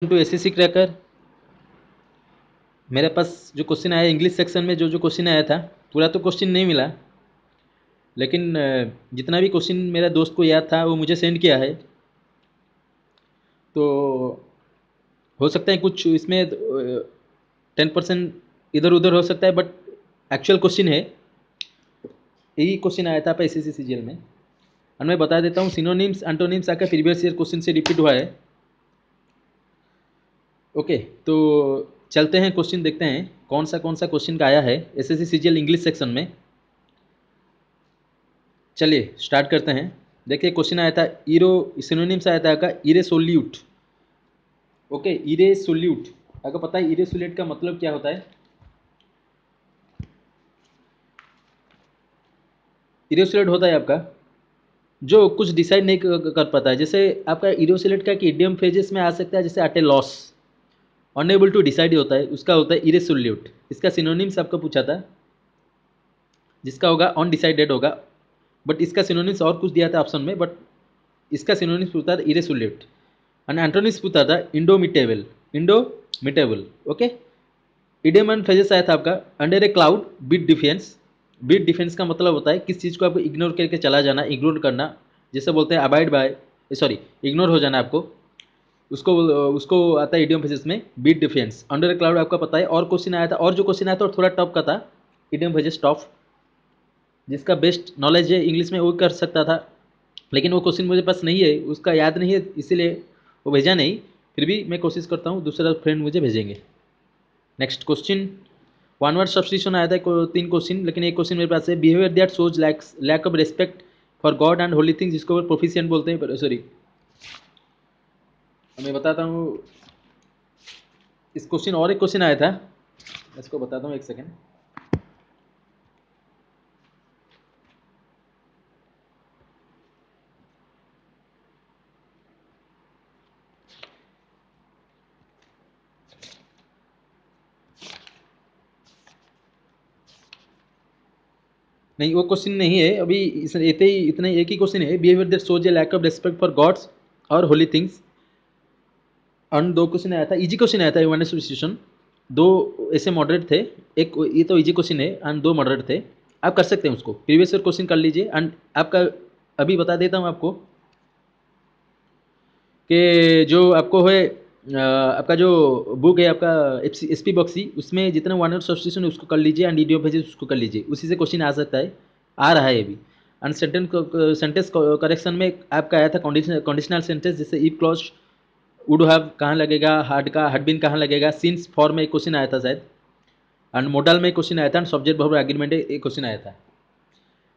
To SSC cracker. मेरे पास जो question आया इंग्लिश सेक्शन में, जो क्वेश्चन आया था पूरा तो क्वेश्चन नहीं मिला, लेकिन जितना भी क्वेश्चन मेरा दोस्त को याद था वो मुझे सेंड किया है। तो हो सकता है कुछ इसमें 10% इधर उधर हो सकता है, बट एक्चुअल क्वेश्चन है यही क्वेश्चन आया था एसएससी सीजीएल में। और मैं बता देता हूँ, सिनोनिम्स एंटोनिम्स आकर प्रीवियस ईयर क्वेश्चन से रिपीट हुआ है। ओके, तो चलते हैं क्वेश्चन देखते हैं कौन सा क्वेश्चन का आया है एसएससी सीजीएल इंग्लिश सेक्शन में। चलिए स्टार्ट करते हैं। देखिए क्वेश्चन आया था इरो, सिनोनिम्स आया था आपका इरेसोल्यूट। ओके, इरेसोल्यूट, आपको पता है इरेसोल्यूट का मतलब क्या होता है? इरेसोल्यूट होता है आपका जो कुछ डिसाइड नहीं कर पाता है। जैसे आपका इरेसोल्यूट का इडियम फ्रेजेस में आ सकता है, जैसे at a loss, unable to decide होता है, उसका होता है इरेसोल्यूट। इसका सिनोनिम्स आपको पूछा था, जिसका होगा अनडिसाइडेड होगा, बट इसका सिनोनिम्स और कुछ दिया था ऑप्शन में, बट इसका सिनोनिम्स पूछता था इरेसोल्यूट। एंड एंटोनिम्स पूछता था indomitable, indomitable. Okay, idiom and phrases आया था आपका under a cloud, beat defence. Beat defence का मतलब होता है किस चीज़ को आपको इग्नोर करके चला जाना, इग्नोर करना, जैसे बोलते हैं अबाइड बाय, सॉरी इग्नोर हो जाना आपको, उसको उसको आता है इडियम फ्रेजेस में beat defence. Under a cloud आपका पता है। और क्वेश्चन आया था, और जो क्वेश्चन आया था थोड़ा टफ का था, इडियम फ्रेजेस टफ, जिसका बेस्ट नॉलेज है इंग्लिश में वो कर सकता था, लेकिन वो क्वेश्चन मुझे पास नहीं है, उसका याद नहीं है, इसीलिए वो भेजा नहीं। फिर भी मैं कोशिश करता हूँ दूसरा फ्रेंड मुझे भेजेंगे। Next question, one word substitution आया था 3 क्वेश्चन, लेकिन एक क्वेश्चन मेरे पास है behaviour that shows lack of respect for God and holy things, जिसको प्रोफिशिएंट बोलते हैं। सॉरी, मैं बताता हूँ इस क्वेश्चन, और एक क्वेश्चन आया था, इसको बताता हूँ, एक सेकेंड। नहीं, वो क्वेश्चन नहीं है अभी, इतना एक ही क्वेश्चन है, behaviour that shows a lack of respect for gods और होली थिंग्स। और 2 क्वेश्चन आया था, इजी क्वेश्चन आया था, वन सब्स्टिट्यूशन। 2 ऐसे मॉडरेट थे, एक ये तो इजी क्वेश्चन है एंड 2 मॉडरेट थे। आप कर सकते हैं उसको, प्रीवियस ईयर क्वेश्चन कर लीजिए। एंड आपका अभी बता देता हूँ आपको कि जो आपको है आपका जो बुक है आपका एस पी बॉक्सी, उसमें जितना वन वर्ड सब्स्टिट्यूशन है उसको कर लीजिए, एंड ईडियम फ्रेजेस उसको कर लीजिए, उसी से क्वेश्चन आ सकता है, आ रहा है अभी। एंड सेंटेंस करेक्शन में आपका आया था कंडीशनल सेंटेंस, जैसे इफ क्लॉज, वुड हैव कहाँ लगेगा, हड बीन कहाँ लगेगा, सिंस फॉर में एक क्वेश्चन आया था शायद, एंड मॉडल में क्वेश्चन आया था, एंड सब्जेक्ट वर्ब एग्रीमेंट एक क्वेश्चन आया था।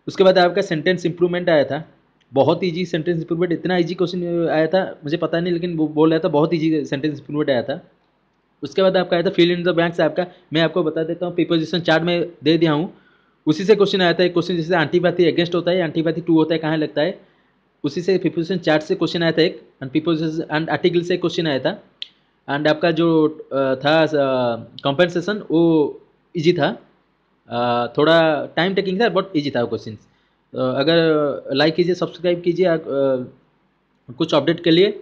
उसके बाद आपका सेंटेंस इंप्रूवमेंट आया था, बहुत ईजी सेंटेंस इंप्रूवमेंट, इतना ईजी क्वेश्चन आया था मुझे पता नहीं, लेकिन वो बोल रहा था बहुत ईजी सेंटेंस इंप्रूवमेंट आया था। उसके बाद आपका आया था फिल इन द ब्लैंक्स। आपका मैं आपको बता देता हूँ, प्रीपोजिशन चार्ट में दे दिया हूँ, उसी से क्वेश्चन आया था। एक क्वेश्चन जैसे एंटीपैथी अगेंस्ट होता है, एंटीपैथी टू होता है कहाँ लगता है, उसी से प्रीपोजिशन चार्ट से क्वेश्चन आया था एक, एंड प्रीपोजिशन एंड आर्टिकल से क्वेश्चन आया था। एंड आपका जो था कंपेंसेशन, वो इजी था, थोड़ा टाइम टेकिंग था, बट इजी था वो क्वेश्चन। अगर लाइक कीजिए, सब्सक्राइब कीजिए कुछ अपडेट के लिए।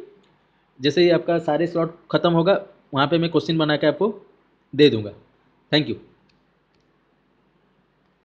जैसे ही आपका सारे स्लॉट खत्म होगा, वहाँ पे मैं क्वेश्चन बना के आपको दे दूँगा। Thank you.